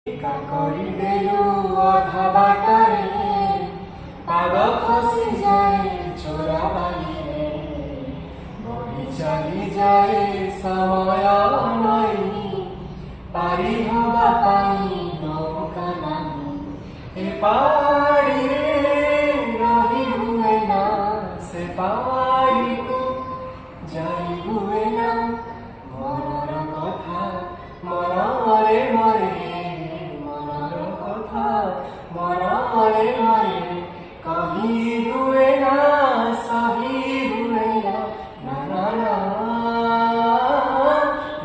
একা করিদেলু অধা বাটারে পাদ খসি যায় চোরা বালিরে বহি চালি যায় সময় নই পারি হবা পাই নৌকা নাহি এ পাড়িরে রহি হুয়ে না সে পাড়িকু যাই হুয়ে না মনর কথা মনরে মরে মনর কথা মনরে মরে কহি হুয়ে না সহি হুয়ে না না না না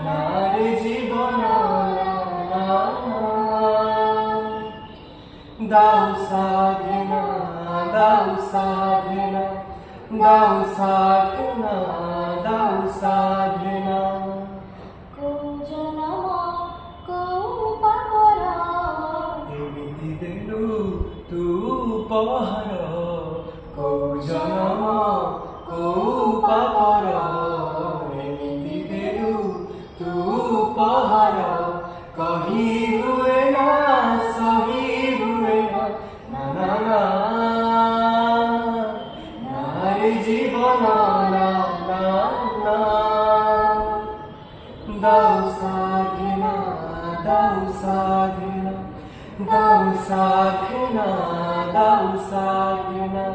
না রে জীবন না দাও সাধনা দাও সাধনা দাও সাধনা দাও সাধনা এମିତି ଦେଲୁ ତୁ ଉପହାର କୋଉ ଜନମ କୋଉ ପାପର ଏମିତି ଦେଲୁ ତୁ ଉପହାର କହି ହୁଏ ନା ସହି ହୁଏ ନା ନା ନା ନା ରେ ଜୀବନ ନା ନା ନା দাও সাধনা দাও সাধনা দাও সাধনা দাও সাধনা